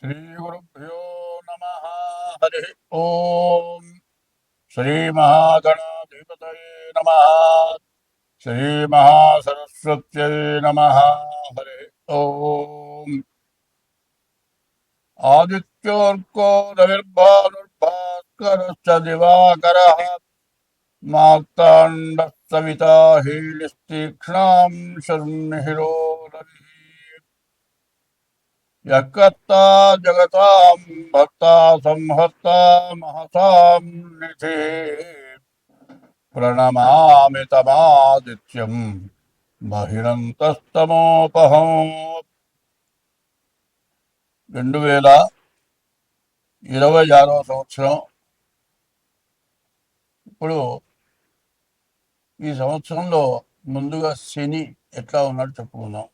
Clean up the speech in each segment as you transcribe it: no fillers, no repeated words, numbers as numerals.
श्रीगुरुभ्यो नमः। हरि ओम। श्रीमहागणाधिपतये नमः। श्रीमहासरस्वत्यै नमः। हरि ओम। आदित्योऽर्को रविर्भानुर्भास्करश्च दिवाकरः मार्ताण्डः सविता हीलिस्तीक्ष्णां शर्मिहिरो रविः। यत्कर्ता जगतां भर्ता संहर्ता महतां निधिः। प्रणमामि तमादित्यं बहिरन्तस्तमोपहम्। 2026 సంవత్సరం. ఇప్పుడు ఈ సంవత్సరంలో ముందుగా శని ఎట్లా ఉన్నాడు చెప్పుకుందాం.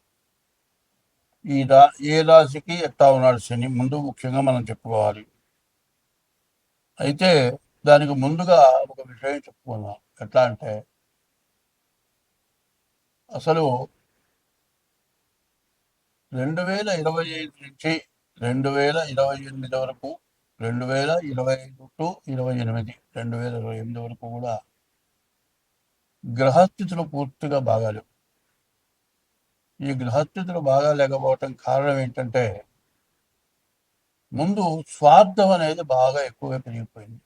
ఏ రాశికి ఎట్లా ఉన్నాడు శని ముందు ముఖ్యంగా మనం చెప్పుకోవాలి. అయితే దానికి ముందుగా ఒక విషయం చెప్పుకుందాం. ఎట్లా అంటే అసలు 2025 నుంచి 2028 వరకు, 2025 టు 28, 2028 వరకు కూడా గ్రహస్థితులు పూర్తిగా బాగాలేవు. ఈ గ్రహస్థితులు బాగా లేకపోవటం కారణం ఏంటంటే ముందు స్వార్థం అనేది బాగా ఎక్కువగా పెరిగిపోయింది.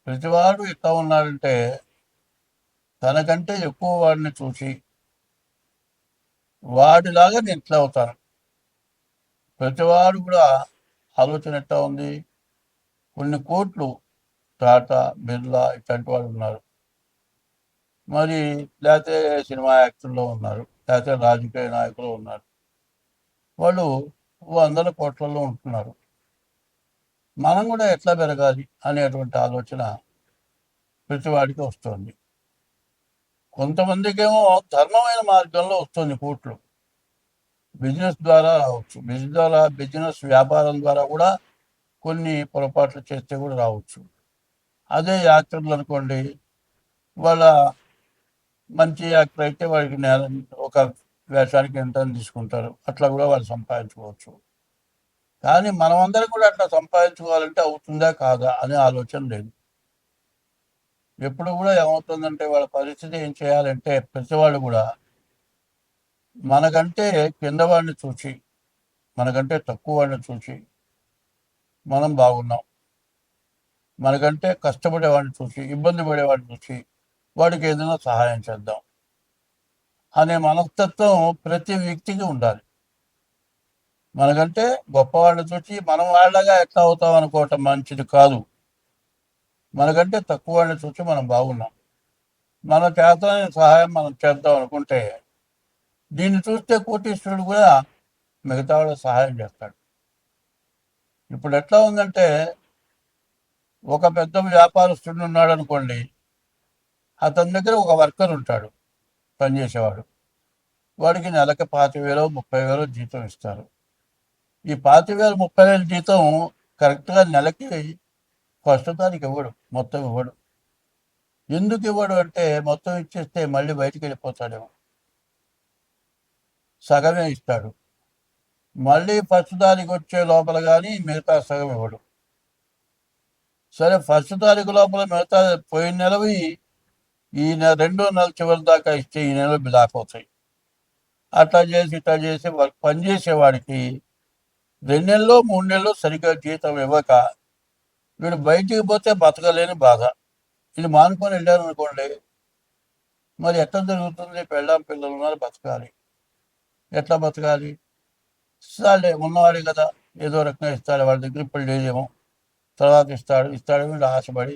ప్రతివాడు ఎట్లా ఉన్నాడంటే తనకంటే ఎక్కువ వాడిని చూసి వాడిలాగా నేను ఎట్లా అవుతాను. ప్రతివాడు కూడా ఆలోచన ఎట్లా ఉంది. కొన్ని కోట్లు టాటా, బిర్లా ఇట్లాంటి వాళ్ళు ఉన్నారు, మరి లేకపోతే సినిమా యాక్టర్లో ఉన్నారు, లేకపోతే రాజకీయ నాయకులు ఉన్నారు. వాళ్ళు వందల కోట్లలో ఉంటున్నారు. మనం కూడా ఎట్లా పెరగాలి అనేటువంటి ఆలోచన ప్రతివాడికి వస్తుంది. కొంతమందికేమో ధర్మమైన మార్గంలో వస్తుంది కోట్లు. బిజినెస్ ద్వారా రావచ్చు, బిజినెస్ వ్యాపారం ద్వారా కూడా కొన్ని పొరపాట్లు చేస్తే కూడా రావచ్చు. అదే యాక్టర్లు అనుకోండి, వాళ్ళ మంచి యాక్టర్ అయితే వాడికి ఒక వేషానికి ఎంత తీసుకుంటారు, అట్లా కూడా వాళ్ళు సంపాదించుకోవచ్చు. కానీ మనమందరం కూడా అట్లా సంపాదించుకోవాలంటే అవుతుందా కాదా అనే ఆలోచన లేదు. ఎప్పుడు కూడా ఏమవుతుందంటే వాళ్ళ పరిస్థితి ఏం చేయాలంటే ప్రతివాళ్ళు కూడా మనకంటే కింద వాడిని చూసి, మనకంటే తక్కువ వాడిని చూసి మనం బాగున్నాం, మనకంటే కష్టపడేవాడిని చూసి, ఇబ్బంది పడేవాడిని చూసి వాడికి ఏదైనా సహాయం చేద్దాం అనే మనస్తత్వం ప్రతి వ్యక్తికి ఉండాలి. మనకంటే గొప్పవాడిని చూసి మనం వాళ్ళగా ఎట్లా అవుతాం అనుకోవటం మంచిది కాదు. మనకంటే తక్కువ వాడిని చూసి మనం బాగున్నాం, మన చేతనైన సహాయం మనం చేద్దాం అనుకుంటే దీన్ని చూస్తే కోటీశ్వరుడు కూడా మిగతా వాళ్ళకి సహాయం చేస్తాడు. ఇప్పుడు ఎట్లా ఉందంటే ఒక పెద్ద వ్యాపారస్తుడు ఉన్నాడు అనుకోండి, అతని దగ్గర ఒక వర్కర్ ఉంటాడు, పనిచేసేవాడు. వాడికి నెలకి 25,000 30,000 జీతం ఇస్తారు. ఈ 25,000 30,000 జీతం కరెక్ట్గా నెలకి ఫస్ట్ తారీఖు ఇవ్వడు, మొత్తం ఇవ్వడు. ఎందుకు ఇవ్వడు అంటే మొత్తం ఇచ్చేస్తే మళ్ళీ బయటికి వెళ్ళిపోతాడేమో, సగమే ఇస్తాడు. మళ్ళీ ఫస్ట్ తారీఖు వచ్చే లోపల కానీ మిగతా సగం ఇవ్వడు. సరే ఫస్ట్ తారీఖు లోపల మిగతా పోయిన నెలవి ఈ రెండో నెల చివరి దాకా ఇస్తే ఈ నెల బ్లాక్ అవుతాయి. అట్లా చేసి ఇట్లా చేసి పనిచేసేవాడికి 2 నెలలు 3 నెలలు సరిగ్గా జీతం ఇవ్వక వీడు బయటికి పోతే బతకలేని బాధ. ఇది మానుకొని వెళ్ళారు అనుకోండి, మరి ఎట్లా జరుగుతుంది? పెళ్ళాం పిల్లలు ఉన్నారు, బతకాలి. ఎట్లా బతకాలి? ఇస్తాడే ఉన్నవాడే కదా, ఏదో రకంగా ఇస్తాడు. వాళ్ళ దగ్గర ఇప్పుడు లేదేమో, తర్వాత ఇస్తాడు వీడు ఆశపడి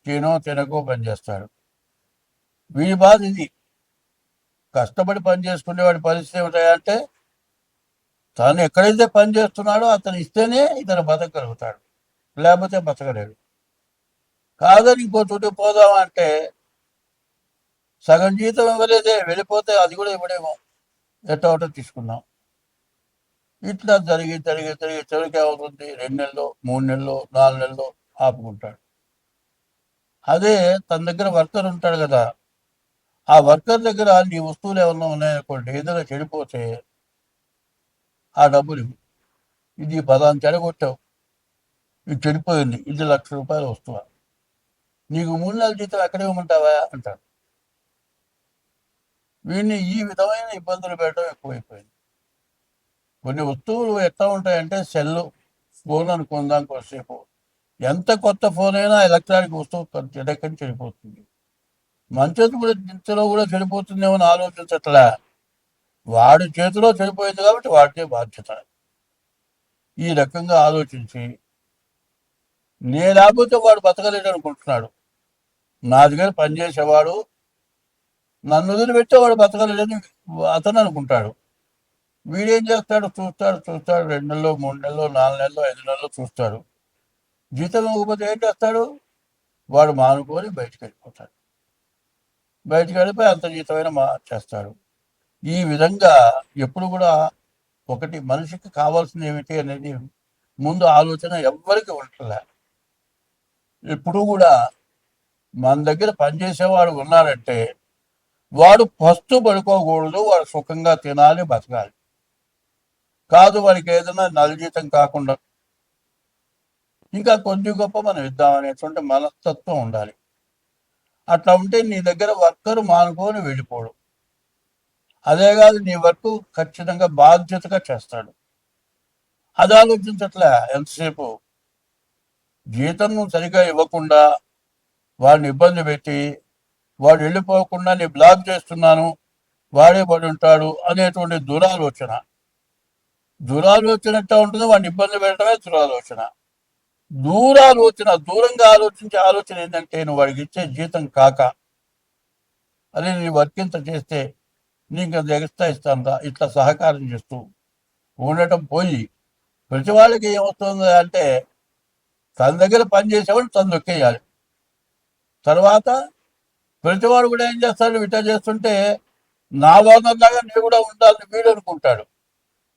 తినకో పని చేస్తాడు. వీడి బాధ ఇది. కష్టపడి పని చేసుకునేవాడి పరిస్థితి ఏమిటాయంటే తను ఎక్కడైతే పని చేస్తున్నాడో అతను ఇస్తేనే ఇతను బతకగలుగుతాడు, లేకపోతే బతకలేడు. కాదని ఇంకో చోటు పోదామంటే సగం జీతం ఇవ్వలేదే, వెళ్ళిపోతే అది కూడా ఇవ్వడేమో, ఎట్టో ఒకటో తీసుకున్నాం. ఇట్లా జరిగి జరిగి జరిగి చివరికి అవుతుంది 2 నెలలు 3 నెలలు 4 నెలలు ఆపుకుంటాడు. అదే తన దగ్గర వర్కర్ ఉంటాడు కదా, ఆ వర్కర్ దగ్గర నీ వస్తువులు ఏమన్నా ఉన్నాయనుకోండి, ఏదైనా చెడిపోతే ఆ డబ్బులు ఇవ్వు. ఇది పదాన్ని చెడగొట్టావు, ఇది చెడిపోయింది, ఇది ₹1,00,000 వస్తువా, నీకు 3 నెలల జీతం ఎక్కడ ఇవ్వమంటావా అంటారు. వీడిని ఈ విధమైన ఇబ్బందులు పెట్టడం ఎక్కువైపోయింది. కొన్ని వస్తువులు ఎట్లా ఉంటాయంటే సెల్ ఫోన్ అనుకుందాం కొద్దిసేపు, ఎంత కొత్త ఫోన్ అయినా ఎలక్ట్రానిక్ వస్తువు చెడక్కని చెడిపోతుంది. మంచం కూడా దించలో కూడా చెడిపోతుందేమో అని ఆలోచించట్లా. వాడి చేతిలో చెడిపోయింది కాబట్టి వాడికే బాధ్యత. ఈ రకంగా ఆలోచించి నేను లేకపోతే వాడు బతకలేడు అనుకుంటున్నాడు. నా దగ్గర పనిచేసేవాడు నన్ను వదిలిపెట్టేవాడు బతకలేడని అతను అనుకుంటాడు. వీడేం చేస్తాడు, చూస్తాడు 2 నెలలు 3 నెలలు 4 నెలలు 5 నెలలు చూస్తాడు. జీతం ఇవ్వకపోతే ఏం చేస్తాడు, వాడు మానుకొని బయటకు వెళ్ళిపోతాడు. బయటకు వెళ్ళిపోయి అంత జీతమైన చేస్తాడు. ఈ విధంగా ఎప్పుడు కూడా ఒకటి మనిషికి కావాల్సింది ఏమిటి అనేది ముందు ఆలోచన ఎవ్వరికి ఉండలే. ఎప్పుడు కూడా మన దగ్గర పనిచేసేవాడు ఉన్నాడంటే వాడు ఫస్ట్ పడుకోకూడదు, వాడు సుఖంగా తినాలి, బతకాలి. కాదు వాడికి ఏదైనా నలజీతం కాకుండా ఇంకా కొద్ది గొప్ప మనం ఇద్దామనేటువంటి మనస్తత్వం ఉండాలి. అట్లా ఉంటే నీ దగ్గర వర్కర్ మానుకొని వెళ్ళిపోడు. అదే కాదు, నీ వర్క్ ఖచ్చితంగా బాధ్యతగా చేస్తాడు. అది ఆలోచించట్లే. ఎంతసేపు జీతం సరిగా ఇవ్వకుండా వాడిని ఇబ్బంది పెట్టి వాడు వెళ్ళిపోకుండా నీ బ్లాక్ చేస్తున్నాను, వాడే పడి ఉంటాడు అనేటువంటి దురాలోచన. దురాలోచనట్టు ఉంటుంది, వాడిని ఇబ్బంది పెట్టడమే దురాలోచన. దూరంగా ఆలోచించే ఆలోచన ఏంటంటే నువ్వు వాడికి ఇచ్చే జీతం కాక అదే నీ వర్క్ ఇంత చేస్తే నీకు అది ఎక్స్ట్రా ఇస్తాను ఇట్లా సహకారం చేస్తూ ఉండటం పోయి ప్రతి వాళ్ళకి ఏమవుతుంది అంటే తన దగ్గర పనిచేసేవాడు తను నొక్కేయాలి. తర్వాత ప్రతివాడు కూడా ఏం చేస్తాడు, ఇట్లా చేస్తుంటే నా వాళ్ళలాగా నేను కూడా ఉండాలని వీడు అనుకుంటాడు.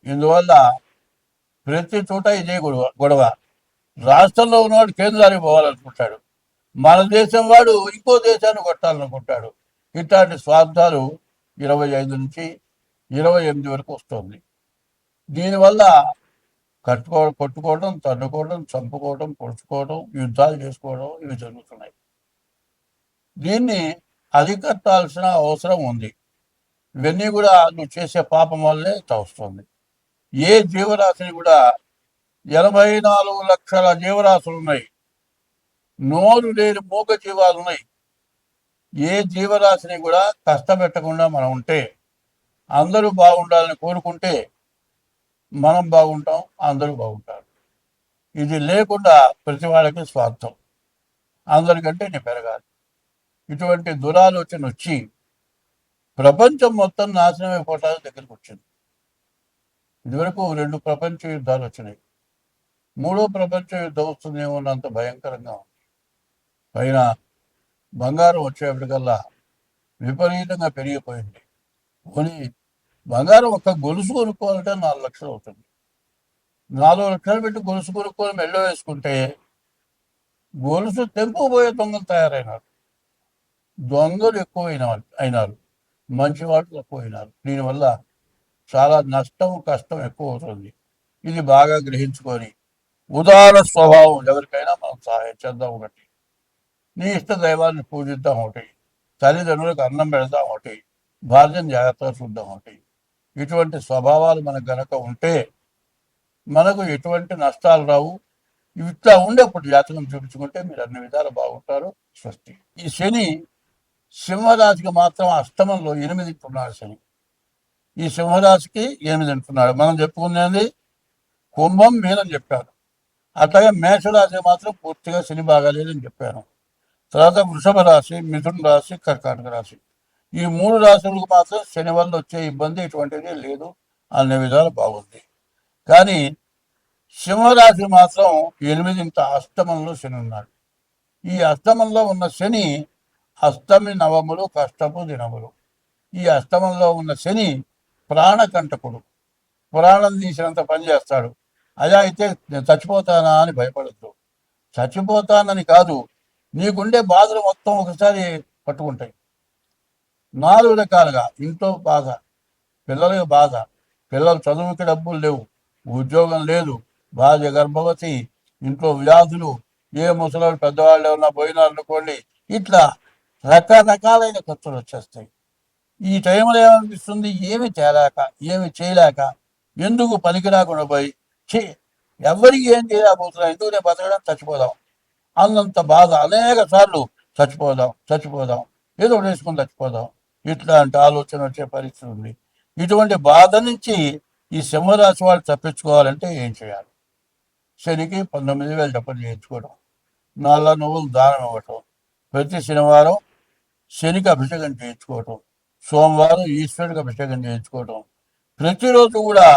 ఇందువల్ల ప్రతి చోట ఇదే గొడవ. రాష్ట్రంలో ఉన్నవాడు కేంద్రానికి పోవాలనుకుంటాడు, మన దేశం వాడు ఇంకో దేశాన్ని కొట్టాలనుకుంటాడు. ఇట్లాంటి స్వార్థాలు 25 నుంచి 28 వరకు వస్తుంది. దీనివల్ల కొట్టుకోవడం, తన్నుకోవడం, చంపుకోవడం, పొడుచుకోవడం, యుద్ధాలు చేసుకోవడం ఇవి జరుగుతున్నాయి. దీన్ని అరికట్టాల్సిన అవసరం ఉంది. ఇవన్నీ కూడా నువ్వు చేసే పాపం వల్లే వస్తుంది. ఏ జీవరాశిని కూడా 84 లక్షల జీవరాశులు ఉన్నాయి. నోరు లేని మూగ జీవాలు ఉన్నాయి. ఏ జీవరాశిని కూడా కష్టపెట్టకుండా మనం ఉంటే, అందరూ బాగుండాలని కోరుకుంటే మనం బాగుంటాం, అందరూ బాగుంటారు. ఇది లేకుండా ప్రతి వాళ్ళకి స్వార్థం, అందరికంటే నేను పెరగాలి. ఇటువంటి దురాలోచన వచ్చి ప్రపంచం మొత్తం నాశనం అయిపోవటానికి దగ్గరికి వచ్చింది. ఇదివరకు 2 ప్రపంచ యుద్ధాలు వచ్చినాయి. 3వ ప్రపంచ యుద్ధం వస్తుందేమో అన్నంత భయంకరంగా ఉంది. పైన బంగారం వచ్చేప్పటికల్లా విపరీతంగా పెరిగిపోయింది. కొని బంగారం ఒక గొలుసు కొనుక్కోవాలంటే 4 లక్షలు అవుతుంది. 4 లక్షలు పెట్టి గొలుసు కొనుక్కొని మెళ్ళో వేసుకుంటే గొలుసు తెంపుకుపోయే దొంగలు తయారైనారు. దొంగలు అయినారు, మంచి వాళ్ళు తక్కువైనారు. దీనివల్ల చాలా నష్టం, కష్టం ఎక్కువ అవుతుంది. ఇది బాగా గ్రహించుకొని ఉదార స్వభావం ఎవరికైనా మనం సహాయం చేద్దాం. ఒకటి, నీ ఇష్ట దైవాన్ని పూజిద్దాం. ఒకటి, తల్లిదండ్రులకు అన్నం పెడదాం. ఒకటి, భార్యను జాగ్రత్తగా చూద్దాం. ఒకటి, ఇటువంటి స్వభావాలు మనకు గనక ఉంటే మనకు ఎటువంటి నష్టాలు రావు. ఇట్లా ఉండేప్పుడు జాతకం చూపించుకుంటే మీరు అన్ని విధాలు బాగుంటారు. స్వస్తి. ఈ శని సింహరాశికి మాత్రం అష్టమంలో 8 ఉంటున్నాడు. శని ఈ సింహరాశికి 8 ఉంటున్నాడు. మనం చెప్పుకునేది కుంభం, మీనం చెప్పాను. అట్లాగే మేషరాశి మాత్రం పూర్తిగా శని బాగాలేదని చెప్పాను. తర్వాత వృషభ రాశి, మిథున రాశి, కర్కాటక రాశి, ఈ 3 రాశులకు మాత్రం శని వల్ల వచ్చే ఇబ్బంది ఎటువంటిది లేదు, అన్ని విధాలు బాగుంది. కానీ సింహరాశి మాత్రం 8 అష్టమంలో శని ఉన్నాడు. ఈ అష్టమంలో ఉన్న శని అష్టమి నవములు కష్టపు దినములు. ఈ అష్టమంలో ఉన్న శని ప్రాణకంటకుడు, ప్రాణం తీసినంత పని చేస్తాడు. అలా అయితే నేను చచ్చిపోతానా అని భయపడద్దు. చచ్చిపోతానని కాదు, నీకుండే బాధలు మొత్తం ఒకసారి పట్టుకుంటాయి. 4 రకాలుగా ఇంట్లో బాధ, పిల్లలకి బాధ, పిల్లలు చదువుకి డబ్బులు లేవు, ఉద్యోగం లేదు, భార్య గర్భవతి, ఇంట్లో వ్యాధులు, ఏ ముసలి పెద్దవాళ్ళు ఏమన్నా పోయినారనుకోండి, ఇట్లా రకరకాలైన ఖర్చులు వచ్చేస్తాయి. ఈ టైంలో ఏమనిపిస్తుంది, ఏమి తేలేక, ఏమి చేయలేక, ఎందుకు పనికి రాకుండా పోయి ఎవరికి ఏం చేయలేకపోతున్నాం, ఎందుకు నేను బతకడం, చచ్చిపోదాం అన్నంత బాధ. అనేక సార్లు చచ్చిపోదాం చచ్చిపోదాం, ఏదో ఒకటి వేసుకొని చచ్చిపోదాం, ఇట్లాంటి ఆలోచన వచ్చే పరిస్థితి ఉంది. ఇటువంటి బాధ నుంచి ఈ సింహరాశి వాళ్ళు తప్పించుకోవాలంటే ఏం చేయాలి? శనికి 19,000 జపం చేయించుకోవడం, నల్ల నువ్వులు దానం ఇవ్వటం, ప్రతి శనివారం శనికి అభిషేకం చేయించుకోవటం, సోమవారం ఈశ్వరుడికి అభిషేకం చేయించుకోవటం, ప్రతిరోజు కూడా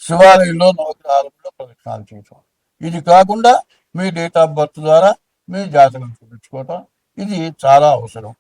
శివాలయంలో నవగ్రహాలలో ప్రదక్షిణాలు చేయటం. ఇది కాకుండా మీ డేట్ ఆఫ్ బర్త్ ద్వారా మీ జాతకం చూపించుకోవటం, ఇది చాలా అవసరం.